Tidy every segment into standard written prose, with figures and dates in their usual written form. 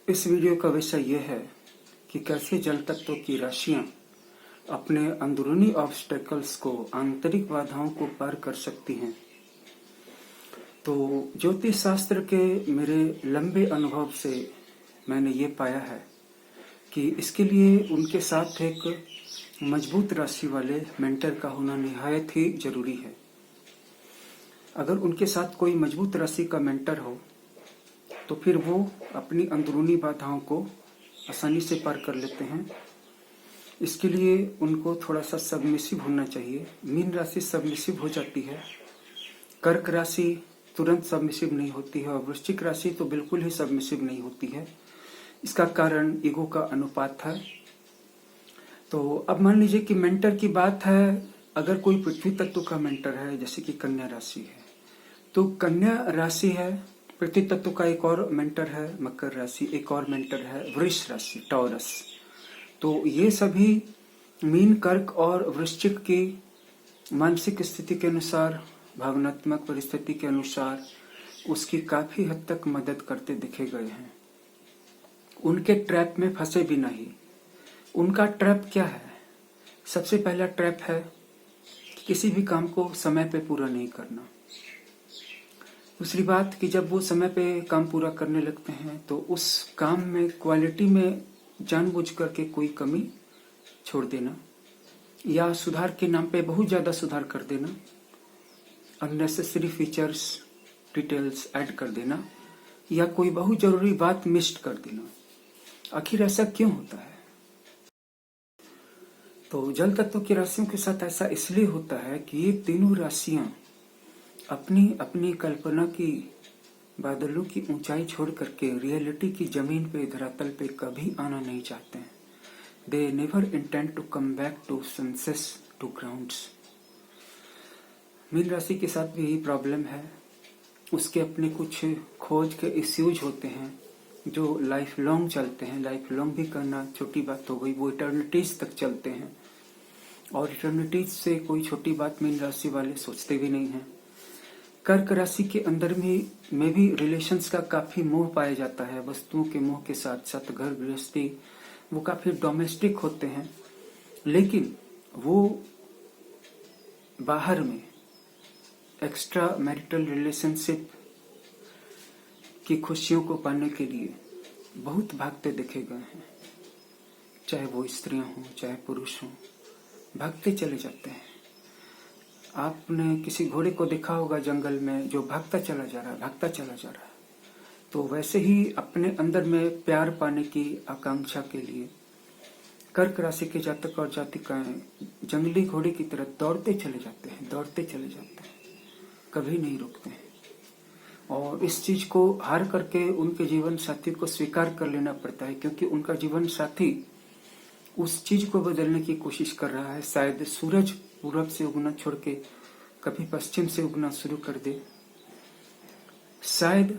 इस वीडियो का विषय यह है कि कैसे जल तत्वों की राशियां अपने अंदरूनी ऑब्स्टेकल्स को, आंतरिक बाधाओं को पार कर सकती हैं। तो ज्योतिष शास्त्र के मेरे लंबे अनुभव से मैंने ये पाया है कि इसके लिए उनके साथ एक मजबूत राशि वाले मेंटर का होना निहायत ही जरूरी है। अगर उनके साथ कोई मजबूत राशि का मेंटर हो तो फिर वो अपनी अंदरूनी बाधाओं को आसानी से पार कर लेते हैं। इसके लिए उनको थोड़ा सा सबमिसिव होना चाहिए। मीन राशि सबमिसिव हो जाती है, कर्क राशि तुरंत सबमिसिव नहीं होती है और वृश्चिक राशि तो बिल्कुल ही सबमिसिव नहीं होती है। इसका कारण ईगो का अनुपात है। तो अब मान लीजिए कि मेंटर की बात है, अगर कोई पृथ्वी तत्व का मेंटर है, जैसे कि कन्या राशि है, तो कन्या राशि है, पृथ्वी तत्व का एक और मेंटर है मकर राशि, एक और मेंटर है वृष राशि टॉरस। तो ये सभी मीन, कर्क और वृश्चिक की मानसिक स्थिति के अनुसार, भावनात्मक परिस्थिति के अनुसार उसकी काफी हद तक मदद करते दिखे गए हैं। उनके ट्रैप में फंसे भी नहीं। उनका ट्रैप क्या है? सबसे पहला ट्रैप है कि किसी भी काम को समय पे पूरा नहीं करना। दूसरी बात कि जब वो समय पे काम पूरा करने लगते हैं तो उस काम में क्वालिटी में जानबूझ करके कोई कमी छोड़ देना या सुधार के नाम पे बहुत ज्यादा सुधार कर देना, अननेसेसरी फीचर्स, डिटेल्स ऐड कर देना या कोई बहुत जरूरी बात मिस कर देना। आखिर ऐसा क्यों होता है? तो जल तत्व की राशियों के साथ ऐसा इसलिए होता है कि ये तीनों राशियां अपनी अपनी कल्पना की बादलों की ऊंचाई छोड़ करके रियलिटी की जमीन पे, धरातल पे कभी आना नहीं चाहते हैं। They never intend to come back to senses, to grounds. मीन राशि के साथ भी यही प्रॉब्लम है। उसके अपने कुछ खोज के इश्यूज होते हैं जो लाइफ लॉन्ग चलते हैं। लाइफ लॉन्ग भी करना छोटी बात हो गई, वो इटर्निटीज तक चलते हैं और इटर्निटीज से कोई छोटी बात मीन राशि वाले सोचते भी नहीं हैं। कर्क राशि के अंदर में भी रिलेशंस का काफी मोह पाया जाता है। वस्तुओं के मोह के साथ साथ घर गृहस्थी वो काफी डोमेस्टिक होते हैं, लेकिन वो बाहर में एक्स्ट्रा मैरिटल रिलेशनशिप की खुशियों को पाने के लिए बहुत भागते देखे गए हैं। चाहे वो स्त्रियां हों चाहे पुरुष हों, भागते चले जाते हैं। आपने किसी घोड़े को देखा होगा जंगल में जो भागता चला जा रहा है, भागता चला जा रहा है। तो वैसे ही अपने अंदर में प्यार पाने की आकांक्षा के लिए कर्क राशि के जातक और जातिकाएं जंगली घोड़े की तरह दौड़ते चले जाते हैं, दौड़ते चले जाते हैं, कभी नहीं रुकते हैं। और इस चीज को हार करके उनके जीवन साथी को स्वीकार कर लेना पड़ता है, क्योंकि उनका जीवन साथी उस चीज को बदलने की कोशिश कर रहा है। शायद सूरज पूरब से उगना छोड़ के कभी पश्चिम से उगना शुरू कर दे, शायद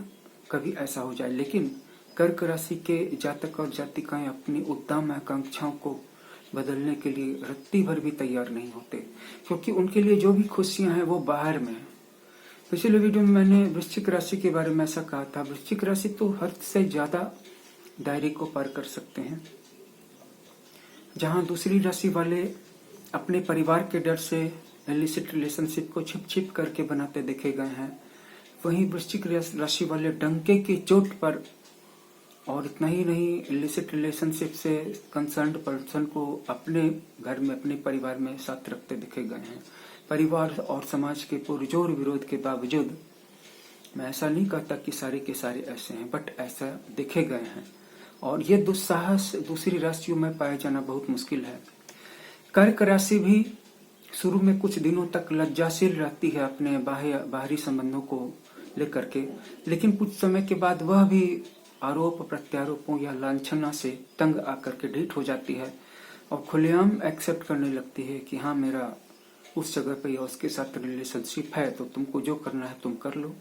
कभी ऐसा हो जाए। लेकिन कर्क राशि के जातक और जातिकाएं अपनी उद्दाम आकांक्षाओं को बदलने के लिए रत्ती भर भी तैयार नहीं होते, क्योंकि उनके लिए जो भी खुशियां हैं वो बाहर में है। पिछले वीडियो में मैंने वृश्चिक राशि के बारे में ऐसा कहा था। वृश्चिक राशि तो हद से ज्यादा दायरे को पार कर सकते हैं। जहां दूसरी राशि वाले अपने परिवार के डर से इलिसिट रिलेशनशिप को छिप छिप करके बनाते देखे गए हैं, वहीं वृश्चिक राशि वाले डंके की चोट पर, और इतना ही नहीं, इलिसिट रिलेशनशिप से कंसर्न्ड पर्सन को अपने घर में, अपने परिवार में साथ रखते देखे गए हैं। परिवार और समाज के पुरजोर विरोध के बावजूद, मैं ऐसा नहीं कहता कि सारे के सारे ऐसे हैं, बट ऐसा देखे गए हैं। और ये दुस्साहस दूसरी राशियों में पाया जाना बहुत मुश्किल है। कर्क राशि भी शुरू में कुछ दिनों तक लज्जाशील रहती है अपने बाहरी संबंधों को लेकर के, लेकिन कुछ समय के बाद वह भी आरोप प्रत्यारोपों या लांछना से तंग आकर के ढीठ हो जाती है और खुलेआम एक्सेप्ट करने लगती है कि हाँ, मेरा उस जगह पे या उसके साथ रिलेशनशिप है, तो तुमको जो करना है तुम कर लो।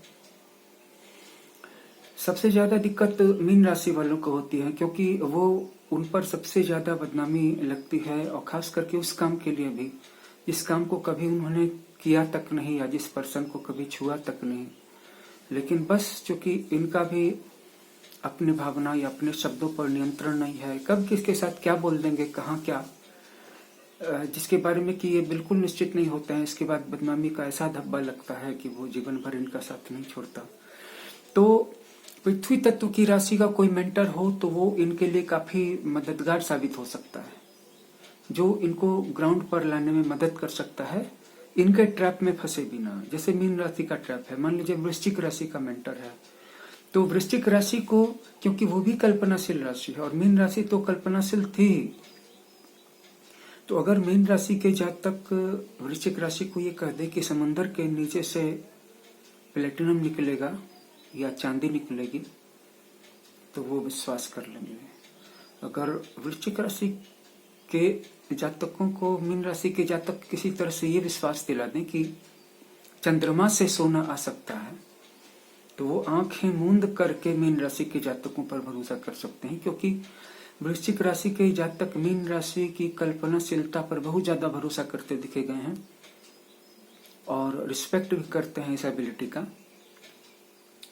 सबसे ज्यादा दिक्कत मीन राशि वालों को होती है, क्योंकि वो उन पर सबसे ज्यादा बदनामी लगती है, और खास करके उस काम के लिए भी जिस काम को कभी उन्होंने किया तक नहीं या जिस पर्सन को कभी छुआ तक नहीं। लेकिन बस चूंकि इनका भी अपनी भावना या अपने शब्दों पर नियंत्रण नहीं है, कब किसके साथ क्या बोल देंगे, कहाँ क्या, जिसके बारे में कि ये बिल्कुल निश्चित नहीं होते हैं, इसके बाद बदनामी का ऐसा धब्बा लगता है कि वो जीवन भर इनका साथ नहीं छोड़ता। तो पृथ्वी तत्व की राशि का कोई मेंटर हो तो वो इनके लिए काफी मददगार साबित हो सकता है, जो इनको ग्राउंड पर लाने में मदद कर सकता है, इनके ट्रैप में फंसे बिना। जैसे मीन राशि का ट्रैप है, मान लीजिए वृश्चिक राशि का मेंटर है, तो वृश्चिक राशि को, क्योंकि वो भी कल्पनाशील राशि है और मीन राशि तो कल्पनाशील थी, तो अगर मीन राशि के जातक वृश्चिक राशि को ये कह दे कि समुद्र के नीचे से प्लेटिनम निकलेगा या चांदी निकलेगी, तो वो विश्वास कर लेंगे। अगर वृश्चिक राशि के जातकों को मीन राशि के जातक किसी तरह से ये विश्वास दिला दें कि चंद्रमा से सोना आ सकता है, तो वो आंखें मूंद करके मीन राशि के जातकों पर भरोसा कर सकते हैं, क्योंकि वृश्चिक राशि के जातक मीन राशि की कल्पनाशीलता पर बहुत ज्यादा भरोसा करते दिखे गए हैं और रिस्पेक्ट भी करते हैं इस एबिलिटी का।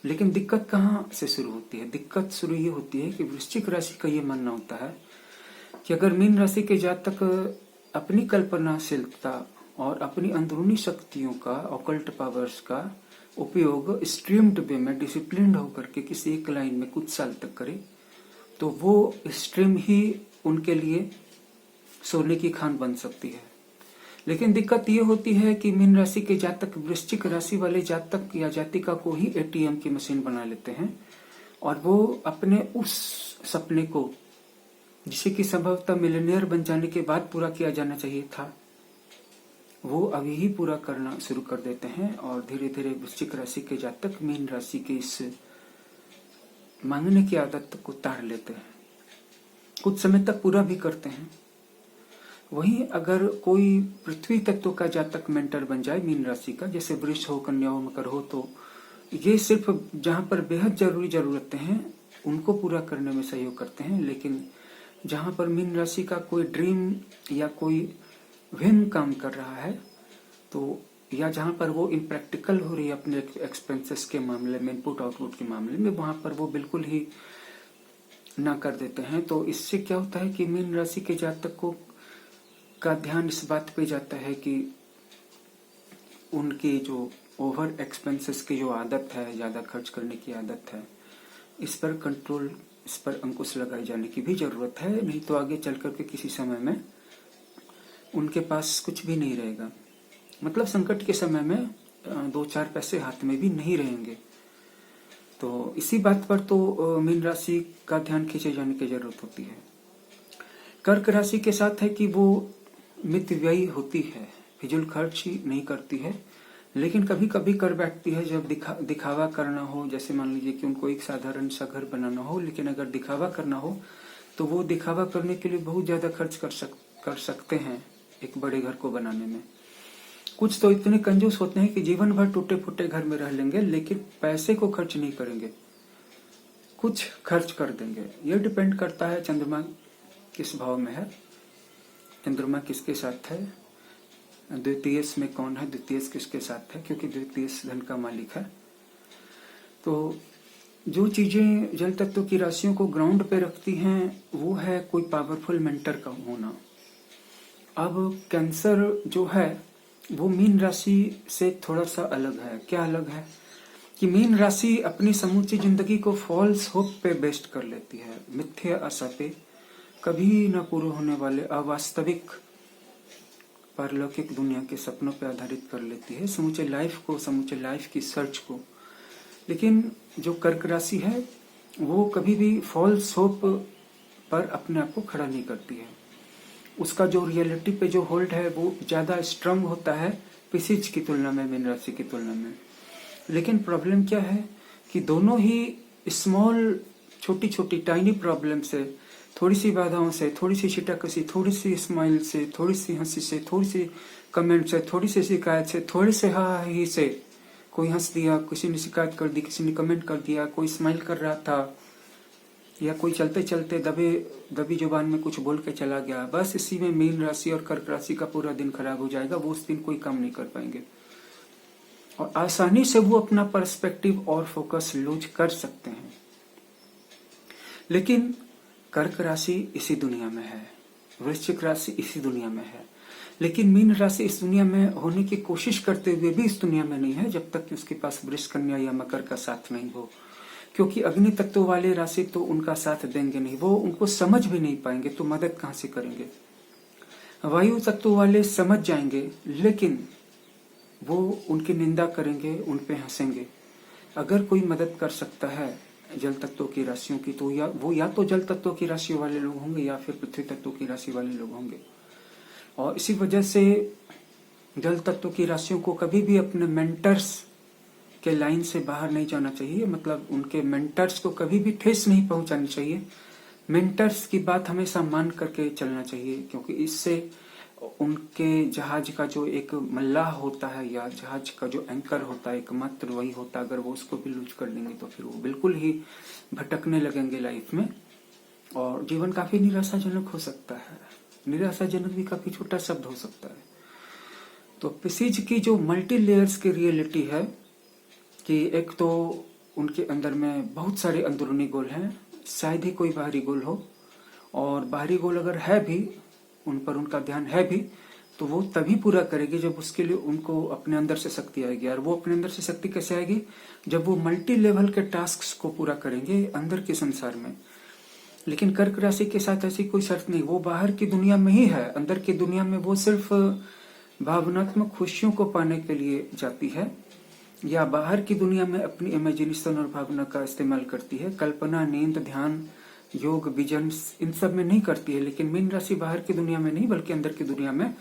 लेकिन दिक्कत कहाँ से शुरू होती है? दिक्कत शुरू ये होती है कि वृश्चिक राशि का ये मानना होता है कि अगर मीन राशि के जातक अपनी कल्पनाशीलता और अपनी अंदरूनी शक्तियों का, ऑकल्ट पावर्स का उपयोग स्ट्रीम्ड वे में डिसिप्लिन्ड होकर के किसी एक लाइन में कुछ साल तक करे, तो वो स्ट्रीम ही उनके लिए सोने की खान बन सकती है। लेकिन दिक्कत ये होती है कि मीन राशि के जातक वृश्चिक राशि वाले जातक या जातिका को ही एटीएम की मशीन बना लेते हैं और वो अपने उस सपने को, जिसे कि संभवतः मिलियनियर बन जाने के बाद पूरा किया जाना चाहिए था, वो अभी ही पूरा करना शुरू कर देते हैं और धीरे धीरे वृश्चिक राशि के जातक मीन राशि के इस मांगने की आदत को ताड़ लेते हैं, कुछ समय तक पूरा भी करते हैं। वहीं अगर कोई पृथ्वी तत्व का जातक मेंटर बन जाए मीन राशि का, जैसे वृष हो, कन्या हो, मकर हो, तो ये सिर्फ जहां पर बेहद जरूरी जरूरतें हैं उनको पूरा करने में सहयोग करते हैं। लेकिन जहां पर मीन राशि का कोई ड्रीम या कोई विम काम कर रहा है, तो या जहां पर वो इम्प्रैक्टिकल हो रही है अपने एक्सपेंसेस के मामले में, इनपुट आउटपुट के मामले में, वहां पर वो बिल्कुल ही ना कर देते हैं। तो इससे क्या होता है कि मीन राशि के जातक को का ध्यान इस बात पे जाता है कि उनकी जो ओवर एक्सपेंसेस की जो आदत है, ज्यादा खर्च करने की आदत है, इस पर कंट्रोल, इस पर अंकुश लगाए जाने की भी जरूरत है। नहीं तो आगे चल करके किसी समय में उनके पास कुछ भी नहीं रहेगा, मतलब संकट के समय में दो चार पैसे हाथ में भी नहीं रहेंगे। तो इसी बात पर तो मीन राशि का ध्यान खींचे जाने की जरूरत होती है। कर्क राशि के साथ है कि वो मितव्ययी होती है, फिजूल खर्च ही नहीं करती है, लेकिन कभी कभी कर बैठती है जब दिखावा करना हो। जैसे मान लीजिए कि उनको एक साधारण सा घर बनाना हो, लेकिन अगर दिखावा करना हो तो वो दिखावा करने के लिए बहुत ज्यादा खर्च कर सकते हैं एक बड़े घर को बनाने में। कुछ तो इतने कंजूस होते हैं कि जीवन भर टूटे फूटे घर में रह लेंगे, लेकिन पैसे को खर्च नहीं करेंगे, कुछ खर्च कर देंगे। यह डिपेंड करता है चंद्रमा किस भाव में है, चंद्रमा किसके साथ है, द्वितीय में कौन है, द्वितीय किसके साथ है, क्योंकि द्वितीय धन का मालिक है। तो जो चीजें जल तत्व की राशियों को ग्राउंड पे रखती हैं वो है कोई पावरफुल मेंटर का होना। अब कैंसर जो है वो मीन राशि से थोड़ा सा अलग है। क्या अलग है कि मीन राशि अपनी समूची जिंदगी को फॉल्स होप पे बेस्ड कर लेती है, मिथ्या आशा पे, कभी न पूरे होने वाले अवास्तविक पारलौकिक दुनिया के सपनों पे आधारित कर लेती है समूचे लाइफ को, समूचे लाइफ की सर्च को। लेकिन जो कर्क राशि है वो कभी भी फॉल्स होप पर अपने आप को खड़ा नहीं करती है। उसका जो रियलिटी पे जो होल्ड है वो ज्यादा स्ट्रांग होता है पिसिज की तुलना में, मीन राशि की तुलना में। लेकिन प्रॉब्लम क्या है कि दोनों ही स्मॉल, छोटी छोटी टाइनी प्रॉब्लम से, थोड़ी सी बाधाओं से, थोड़ी सी छिटकसी, थोड़ी सी स्माइल से, थोड़ी सी हंसी से, थोड़ी सी कमेंट से, थोड़ी सी शिकायत से, थोड़ी से हा ही से, कोई हंस दिया, किसी ने शिकायत कर दी, किसी ने कमेंट कर दिया, कोई स्माइल कर रहा था, या कोई चलते चलते दबी जुबान में कुछ बोल के चला गया, बस इसी में मीन राशि और कर्क राशि का पूरा दिन खराब हो जाएगा। वो उस दिन कोई काम नहीं कर पाएंगे और आसानी से वो अपना पर्सपेक्टिव और फोकस लूज कर सकते हैं। लेकिन कर्क राशि इसी दुनिया में है, वृश्चिक राशि इसी दुनिया में है, लेकिन मीन राशि इस दुनिया में होने की कोशिश करते हुए भी इस दुनिया में नहीं है जब तक कि उसके पास वृष, कन्या या मकर का साथ नहीं हो। क्योंकि अग्नि तत्व वाले राशि तो उनका साथ देंगे नहीं, वो उनको समझ भी नहीं पाएंगे, तो मदद कहां से करेंगे। वायु तत्व वाले समझ जाएंगे लेकिन वो उनकी निंदा करेंगे, उन पे हंसेंगे। अगर कोई मदद कर सकता है जल तत्व की राशियों की तो या तो जल तत्व की राशि वाले लोग होंगे या फिर पृथ्वी तत्व की राशि वाले लोग होंगे। और इसी वजह से जल तत्व की राशियों को कभी भी अपने मेंटर्स के लाइन से बाहर नहीं जाना चाहिए, मतलब उनके मेंटर्स को कभी भी ठेस नहीं पहुंचानी चाहिए। मेंटर्स की बात हमेशा मान करके चलना चाहिए, क्योंकि इससे उनके जहाज का जो एक मल्लाह होता है या जहाज का जो एंकर होता है एकमात्र वही होता है, अगर वो उसको भी लूज कर देंगे तो फिर वो बिल्कुल ही भटकने लगेंगे लाइफ में और जीवन काफी निराशाजनक हो सकता है। निराशाजनक भी काफी छोटा शब्द हो सकता है। तो पिसीज की जो मल्टी लेयर्स की रियलिटी है कि एक तो उनके अंदर में बहुत सारे अंदरूनी गोल हैं, शायद ही कोई बाहरी गोल हो, और बाहरी गोल अगर है भी उन पर उनका ध्यान है भी तो वो तभी पूरा करेगी जब उसके लिए उनको अपने अंदर से शक्ति आएगी। और वो अपने अंदर से शक्ति कैसे आएगी? जब वो मल्टी लेवल के टास्क को पूरा करेंगे अंदर के संसार में। लेकिन कर्क राशि के साथ ऐसी कोई शर्त नहीं, वो बाहर की दुनिया में ही है, अंदर की दुनिया में वो सिर्फ भावनात्मक खुशियों को पाने के लिए जाती है या बाहर की दुनिया में अपनी इमेजिनेशन और भावना का इस्तेमाल करती है। कल्पना, नींद, ध्यान, योग, विजन इन सब में नहीं करती है। लेकिन मीन राशि बाहर की दुनिया में नहीं बल्कि अंदर की दुनिया में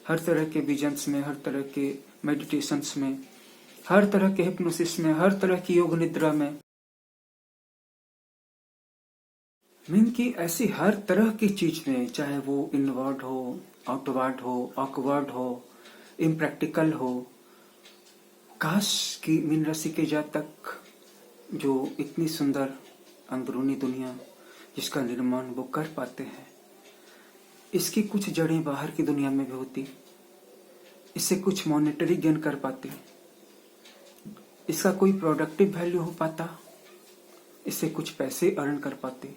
हर तरह के विजन्स में, हर तरह के मेडिटेशंस में, हर तरह के हिप्नोसिस में, हर तरह की योग निद्रा में, मीन की ऐसी हर तरह की चीज में, चाहे वो इनवर्ड हो, आउटवर्ड हो, ऑकवर्ड हो, इम्प्रैक्टिकल हो, काश की मीन राशि के जातक जो इतनी सुंदर अंदरूनी दुनिया जिसका निर्माण वो कर पाते हैं, इसकी कुछ जड़ें बाहर की दुनिया में भी होती, इससे कुछ मॉनेटरी गेन कर पाते, इसका कोई प्रोडक्टिव वैल्यू हो पाता, इससे कुछ पैसे अर्न कर पाते,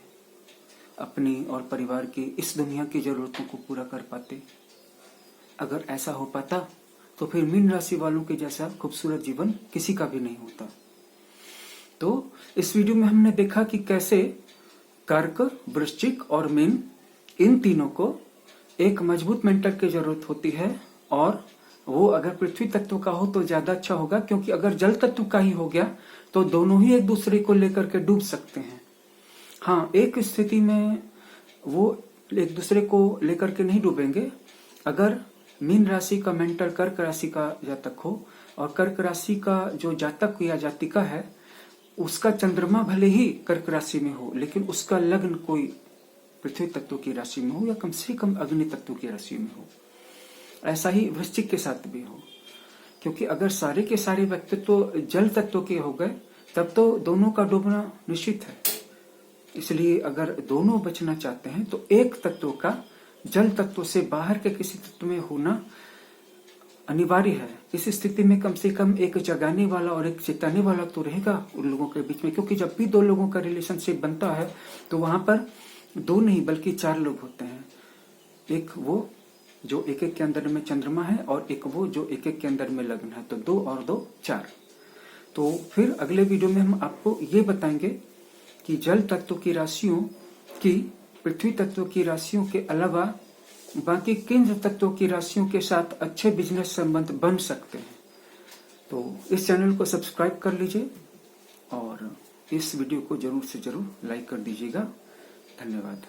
अपनी और परिवार की इस दुनिया की जरूरतों को पूरा कर पाते। अगर ऐसा हो पाता तो फिर मीन राशि वालों के जैसा खूबसूरत जीवन किसी का भी नहीं होता। तो इस वीडियो में हमने देखा कि कैसे कर्क, वृश्चिक और मीन इन तीनों को एक मजबूत मेंटर की जरूरत होती है, और वो अगर पृथ्वी तत्व का हो तो ज्यादा अच्छा होगा, क्योंकि अगर जल तत्व का ही हो गया तो दोनों ही एक दूसरे को लेकर के डूब सकते हैं। हाँ, एक स्थिति में वो एक दूसरे को लेकर के नहीं डूबेंगे, अगर मीन राशि का मेंटर कर्क राशि का जातक हो और कर्क राशि का जो जातक या जातिका है उसका चंद्रमा भले ही कर्क राशि में हो लेकिन उसका लग्न कोई पृथ्वी तत्व की राशि में हो या कम से कम अग्नि तत्व की राशि में हो। ऐसा ही वृश्चिक के साथ भी हो, क्योंकि अगर सारे के सारे व्यक्तित्व जल तत्व के हो गए तब तो दोनों का डूबना निश्चित है। इसलिए अगर दोनों बचना चाहते हैं तो एक तत्व का जल तत्व से बाहर के किसी तत्व में होना अनिवार्य है। इस स्थिति में कम से कम एक जगाने वाला और एक चेताने वाला तो रहेगा उन लोगों के बीच में, क्योंकि जब भी दो लोगों का रिलेशनशिप बनता है तो वहां पर दो नहीं बल्कि चार लोग होते हैं। एक वो जो एक एक के अंदर में चंद्रमा है और एक वो जो एक एक के अंदर में लग्न है, तो 2 और 2 4। तो फिर अगले वीडियो में हम आपको ये बताएंगे कि जल तत्व की राशियों की पृथ्वी तत्व की राशियों के अलावा बाकी किन तत्वों की राशियों के साथ अच्छे बिजनेस संबंध बन सकते हैं। तो इस चैनल को सब्सक्राइब कर लीजिए और इस वीडियो को जरूर से जरूर लाइक कर दीजिएगा। धन्यवाद।